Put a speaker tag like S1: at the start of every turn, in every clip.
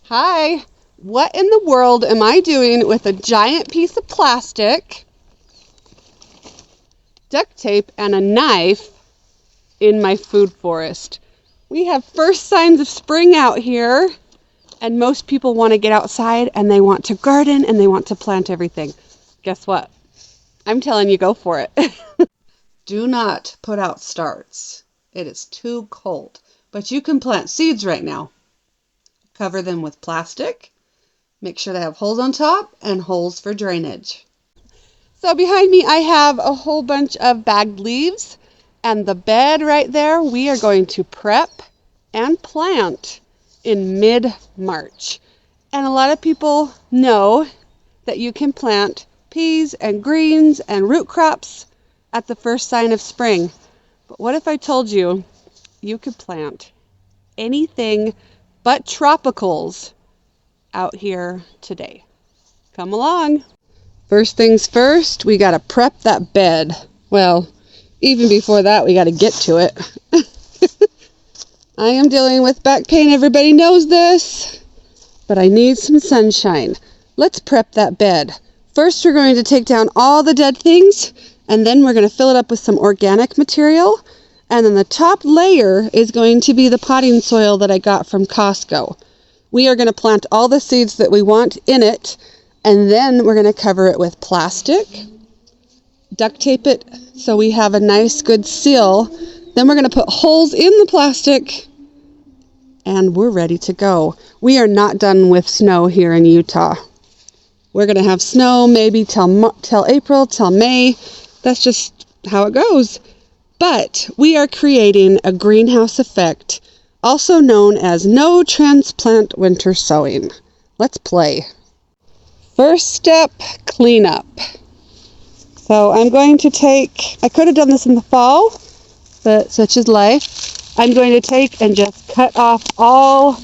S1: Hi, what in the world am I doing with a giant piece of plastic, duct tape, and a knife in my food forest? We have first signs of spring out here, and most people want to get outside and they want to garden and they want to plant everything. Guess what? I'm telling you, go for it. Do not put out starts. It is too cold, but you can plant seeds right now. Cover them with plastic. Make sure they have holes on top and holes for drainage. So behind me I have a whole bunch of bagged leaves and the bed right there we are going to prep and plant in mid-March. And a lot of people know that you can plant peas and greens and root crops at the first sign of spring. But what if I told you you could plant anything but tropicals out here today? Come along. First things first, we got to prep that bed. Well, even before that, we got to get to it. I am dealing with back pain. Everybody knows this, but I need some sunshine. Let's prep that bed. First, we're going to take down all the dead things, and then we're going to fill it up with some organic material. And then the top layer is going to be the potting soil that I got from Costco. We are going to plant all the seeds that we want in it, and then we're going to cover it with plastic, duct tape it so we have a nice good seal. Then we're going to put holes in the plastic, and we're ready to go. We are not done with snow here in Utah. We're going to have snow maybe till April, till May. That's just how it goes. But we are creating a greenhouse effect, also known as no transplant winter sowing. Let's play. First step, cleanup. So I'm going to I could have done this in the fall, but such is life. I'm going to take and just cut off all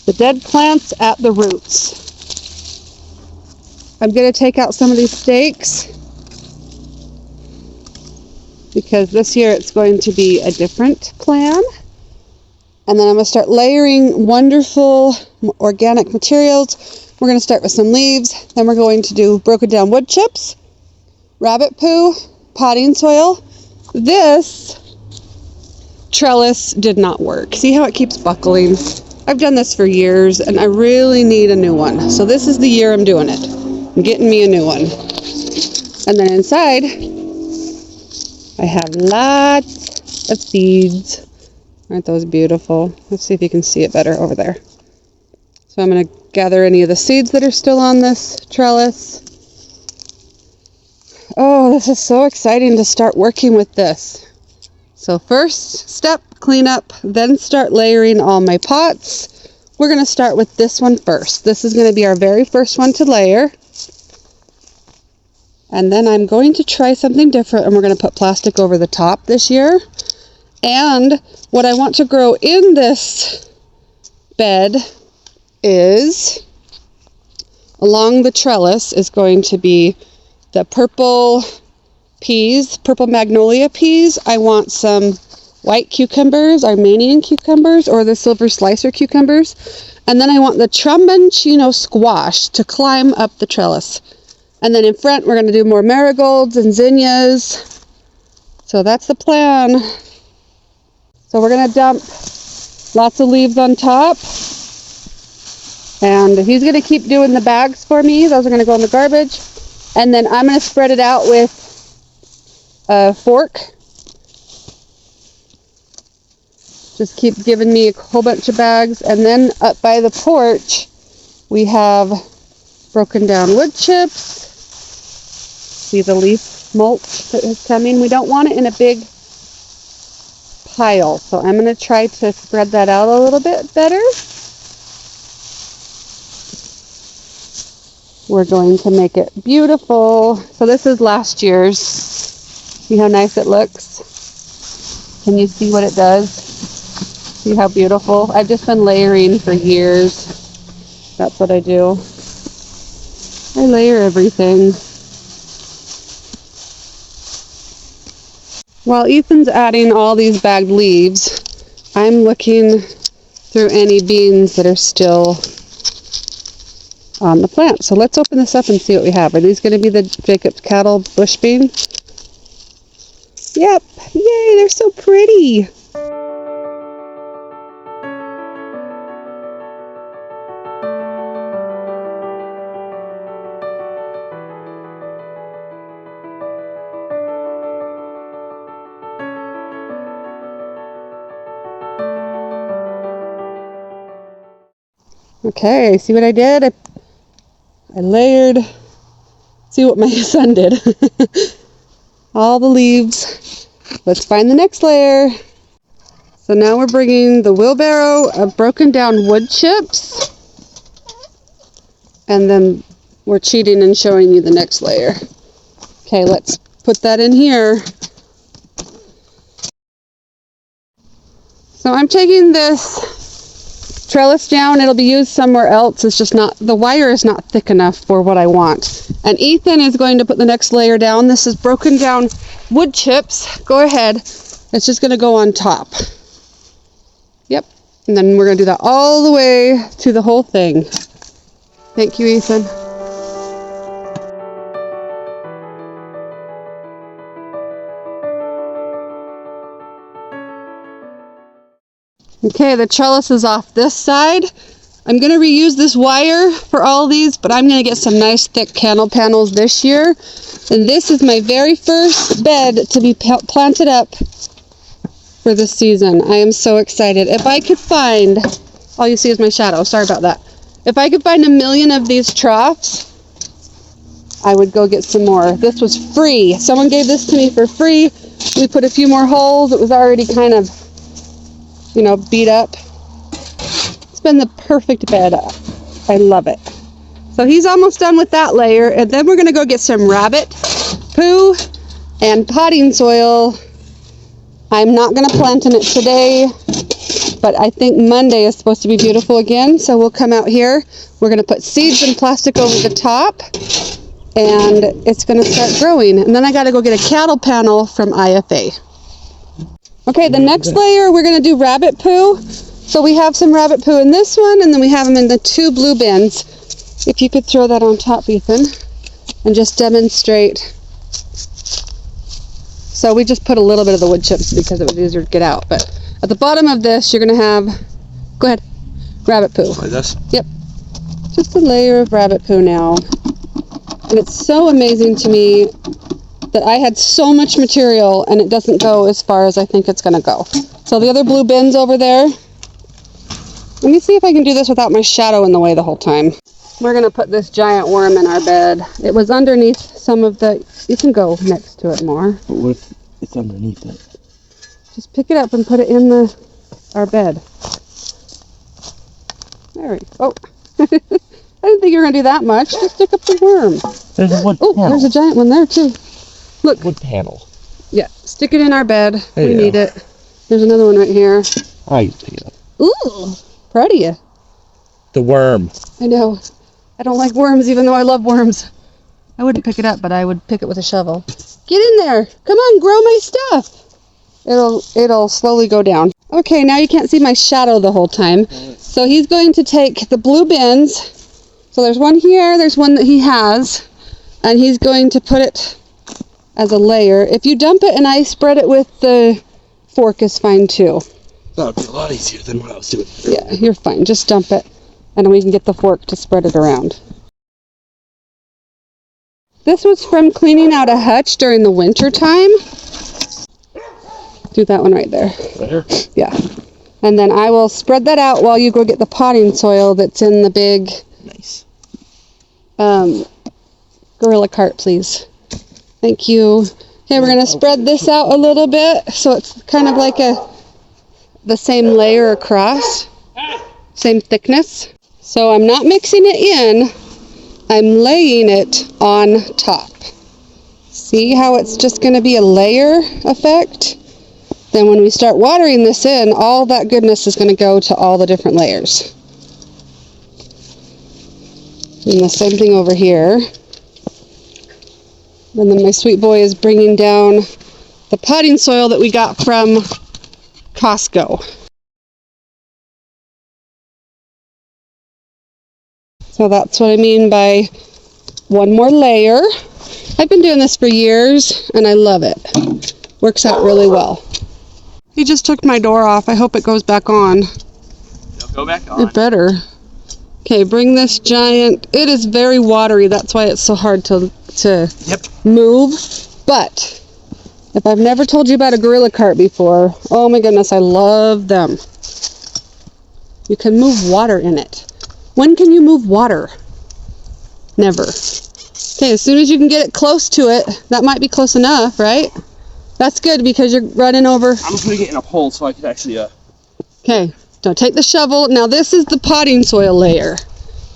S1: the dead plants at the roots. I'm going to take out some of these stakes, because this year it's going to be a different plan. And then I'm going to start layering wonderful organic materials. We're going to start with some leaves. Then we're going to do broken down wood chips, rabbit poo, potting soil. This trellis did not work. See how it keeps buckling? I've done this for years and I really need a new one. So this is the year I'm doing it. I'm getting me a new one. And then inside, I have lots of seeds. Aren't those beautiful? Let's see if you can see it better over there. So I'm going to gather any of the seeds that are still on this trellis. Oh, this is so exciting to start working with this. So first step, clean up, then start layering all my pots. We're going to start with this one first. This is going to be our very first one to layer. And then I'm going to try something different, and we're going to put plastic over the top this year. And what I want to grow in this bed is, along the trellis, is going to be the purple peas, purple magnolia peas. I want some white cucumbers, Armenian cucumbers, or the silver slicer cucumbers. And then I want the tromboncino squash to climb up the trellis. And then in front, we're going to do more marigolds and zinnias. So that's the plan. So we're going to dump lots of leaves on top. And he's going to keep doing the bags for me. Those are going to go in the garbage. And then I'm going to spread it out with a fork. Just keep giving me a whole bunch of bags. And then up by the porch, we have broken down wood chips. See the leaf mulch that is coming? We don't want it in a big pile, so I'm going to try to spread that out a little bit better. We're going to make it beautiful. So this is last year's. See how nice it looks? Can you see what it does? See how beautiful? I've just been layering for years. That's what I do. I layer everything. While Ethan's adding all these bagged leaves, I'm looking through any beans that are still on the plant. So let's open this up and see what we have. Are these going to be the Jacob's cattle bush bean? Yep. Yay, they're so pretty. Okay, see what I did? I layered, see what my son did. All the leaves. Let's find the next layer. So now we're bringing the wheelbarrow of broken down wood chips. And then we're cheating and showing you the next layer. Okay, let's put that in here. So I'm taking this trellis down. It'll be used somewhere else. It's just not, the wire is not thick enough for what I want. And Ethan is going to put the next layer down. This is broken down wood chips. Go ahead. It's just going to go on top. Yep. And then we're going to do that all the way to the whole thing. Thank you, Ethan. Okay, the trellis is off this side. I'm going to reuse this wire for all these, but I'm going to get some nice thick candle panels this year. And this is my very first bed to be planted up for this season. I am so excited. If I could find, all you see is my shadow, sorry about that. If I could find 1 million of these troughs, I would go get some more. This was free. Someone gave this to me for free. We put a few more holes. It was already kind of, you know, beat up. It's been the perfect bed. I love it. So he's almost done with that layer, and then we're going to go get some rabbit poo and potting soil. I'm not going to plant in it today, but I think Monday is supposed to be beautiful again, so we'll come out here. We're going to put seeds and plastic over the top, and it's going to start growing. And then I got to go get a cattle panel from IFA. Okay, the next layer we're going to do rabbit poo. So we have some rabbit poo in this one, and then we have them in the 2 blue bins. If you could throw that on top, Ethan, and just demonstrate. So we just put a little bit of the wood chips because it was easier to get out. But at the bottom of this, you're going to have, go ahead, rabbit poo.
S2: Like this?
S1: Yep. Just a layer of rabbit poo now. And it's so amazing to me that I had so much material and it doesn't go as far as I think it's going to go. So the other blue bin's over there. Let me see if I can do this without my shadow in the way the whole time. We're going to put this giant worm in our bed. It was underneath some of the... You can go next to it more.
S2: But what if it's underneath it?
S1: Just pick it up and put it in our bed. There we go. Oh. I didn't think you were going to do that much. Just stick up the worm.
S2: There's a wood panel.
S1: Oh, there's a giant one there too. Look.
S2: Wood panel.
S1: Yeah, stick it in our bed.
S2: There
S1: we
S2: you
S1: need
S2: go.
S1: it. There's another one right here.
S2: I used to pick it up.
S1: Ooh, proud of you.
S2: The worm.
S1: I know. I don't like worms, even though I love worms. I wouldn't pick it up, but I would pick it with a shovel. Get in there. Come on, grow my stuff. It'll slowly go down. Okay, now you can't see my shadow the whole time. So he's going to take the blue bins. So there's one here, there's one that he has, and he's going to put it as a layer. If you dump it and I spread it with the fork is fine too.
S2: That would be a lot easier than what I was doing.
S1: Yeah, you're fine. Just dump it, and we can get the fork to spread it around. This was from cleaning out a hutch during the winter time. Do that one right there.
S2: There?
S1: Yeah. And then I will spread that out while you go get the potting soil that's in the big...
S2: Nice.
S1: Gorilla cart, please. Thank you. Okay, we're going to spread this out a little bit so it's kind of like the same layer across, same thickness. So I'm not mixing it in, I'm laying it on top. See how it's just going to be a layer effect? Then when we start watering this in, all that goodness is going to go to all the different layers. And the same thing over here. And then my sweet boy is bringing down the potting soil that we got from Costco. So that's what I mean by one more layer. I've been doing this for years and I love it. Works out really well. He just took my door off. I hope it goes back on.
S2: It'll go back on.
S1: It better. Okay, bring this giant. It is very watery. That's why it's so hard to move. But if I've never told you about a gorilla cart before, oh my goodness, I love them. You can move water in it. When can you move water? Never. Okay, as soon as you can get it close to it, that might be close enough, right? That's good because you're running over.
S2: I'm putting it in a hole so I can actually,
S1: Okay, don't take the shovel. Now this is the potting soil layer.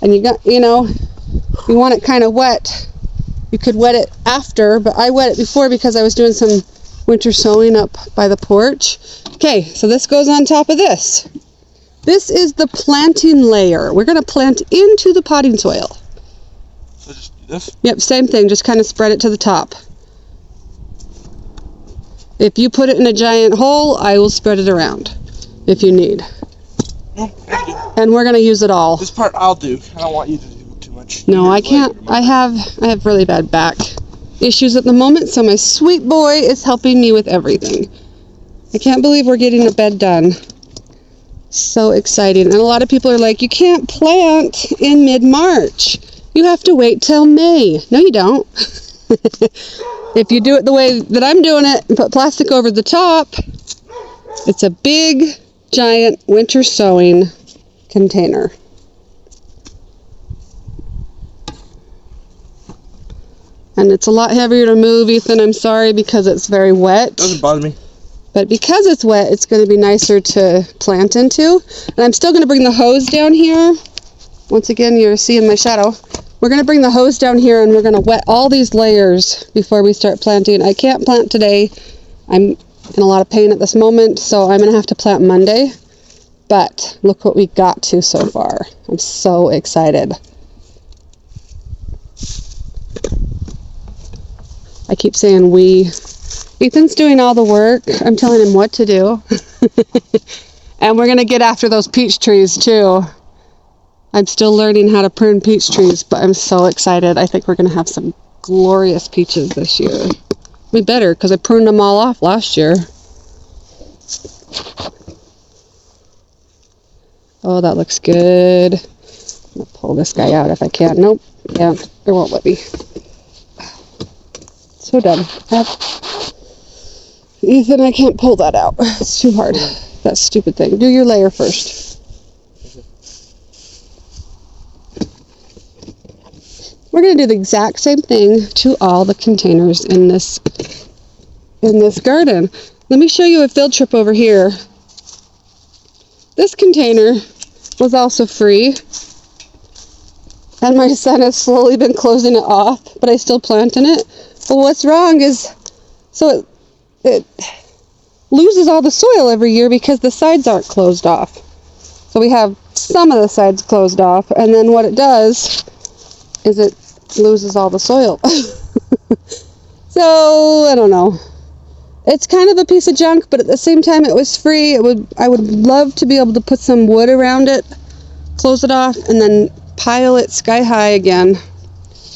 S1: And you want it kind of wet. You could wet it after, but I wet it before because I was doing some winter sowing up by the porch. Okay, so this goes on top of this. This is the planting layer. We're gonna plant into the potting soil.
S2: So just do this?
S1: Yep, same thing, just kind of spread it to the top. If you put it in a giant hole, I will spread it around if you need.
S2: No, thank you.
S1: And we're gonna use it all.
S2: This part I'll do. I don't want you to do too much.
S1: No, I can't. I have really bad back issues at the moment, so my sweet boy is helping me with everything. I can't believe we're getting a bed done. So exciting. And a lot of people are like, you can't plant in mid-March. You have to wait till May. No, you don't. If you do it the way that I'm doing it and put plastic over the top, it's a big, giant winter sowing container. And it's a lot heavier to move, Ethan. I'm sorry because it's very wet.
S2: Doesn't bother me.
S1: But because it's wet, it's going to be nicer to plant into. And I'm still going to bring the hose down here. Once again, you're seeing my shadow. We're going to bring the hose down here and we're going to wet all these layers before we start planting. I can't plant today. I'm in a lot of pain at this moment, so I'm going to have to plant Monday. But look what we got to so far. I'm so excited. I keep saying we. Ethan's doing all the work. I'm telling him what to do. And we're going to get after those peach trees too. I'm still learning how to prune peach trees, but I'm so excited. I think we're going to have some glorious peaches this year. We better, because I pruned them all off last year. Oh, that looks good. I'm going to pull this guy out if I can. Nope. Yeah, it won't let me. So dumb. Ethan, I can't pull that out. It's too hard. That stupid thing. Do your layer first. We're going to do the exact same thing to all the containers in this garden. Let me show you a field trip over here. This container was also free. And my son has slowly been closing it off, but I still plant in it. But what's wrong is, so it loses all the soil every year because the sides aren't closed off. So we have some of the sides closed off, and then what it does is it loses all the soil. So, I don't know. It's kind of a piece of junk, but at the same time it was free. I would love to be able to put some wood around it, close it off, and then pile it sky high again.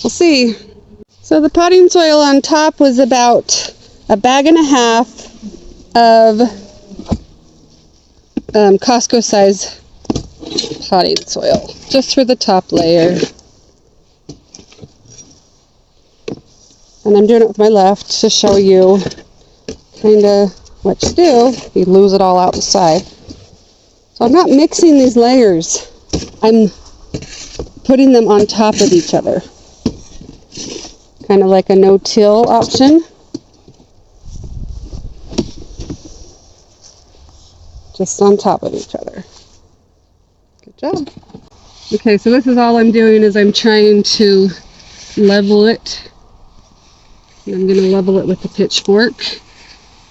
S1: We'll see. So the potting soil on top was about 1.5 bags of Costco size potting soil, just for the top layer. And I'm doing it with my left to show you kind of what you do. You lose it all out the side. So I'm not mixing these layers. I'm putting them on top of each other. Kind of like a no-till option. Just on top of each other. Good job. Okay, so this is all I'm doing is I'm trying to level it. And I'm going to level it with the pitchfork.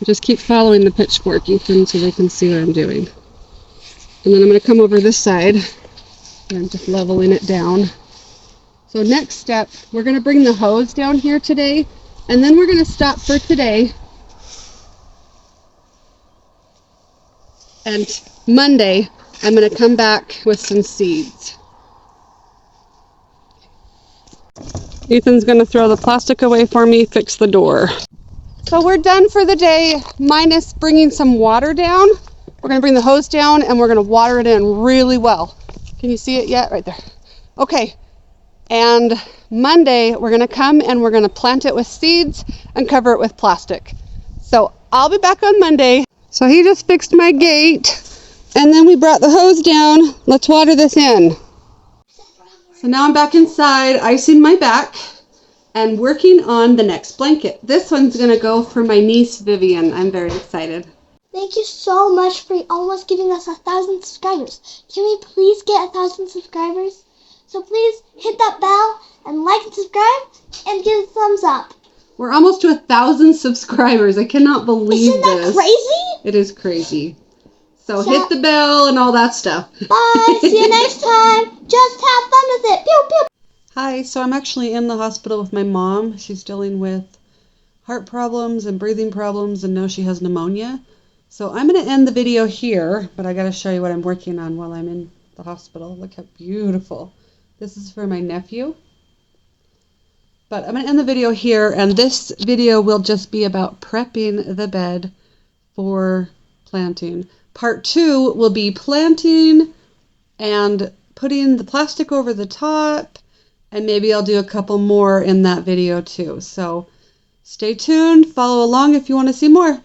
S1: Just keep following the pitchfork, Ethan, so they can see what I'm doing. And then I'm going to come over this side and I'm just leveling it down. So next step, we're going to bring the hose down here today, and then we're going to stop for today. And Monday, I'm going to come back with some seeds. Ethan's gonna throw the plastic away for me, fix the door. So we're done for the day, minus bringing some water down. We're gonna bring the hose down and we're gonna water it in really well. Can you see it yet? Right there. Okay, and Monday we're gonna come and we're gonna plant it with seeds and cover it with plastic. So I'll be back on Monday. So he just fixed my gate and then we brought the hose down. Let's water this in. So now I'm back inside, icing my back and working on the next blanket. This one's gonna go for my niece Vivian. I'm very excited.
S3: Thank you so much for almost giving us 1,000 subscribers. Can we please get 1,000 subscribers? So please hit that bell and like and subscribe and give a thumbs up.
S1: We're almost to 1,000 subscribers. I cannot believe
S3: Isn't that
S1: this.
S3: crazy?
S1: It is crazy. So hit the bell and all that stuff.
S3: Bye. See you next time. Just have fun with it. Pew, pew.
S1: Hi, so I'm actually in the hospital with my mom. She's dealing with heart problems and breathing problems and now she has pneumonia. So I'm going to end the video here, but I got to show you what I'm working on while I'm in the hospital. Look how beautiful. This is for my nephew. But I'm going to end the video here, and this video will just be about prepping the bed for planting. Part 2 will be planting and putting the plastic over the top, and maybe I'll do a couple more in that video too. So stay tuned, follow along if you want to see more.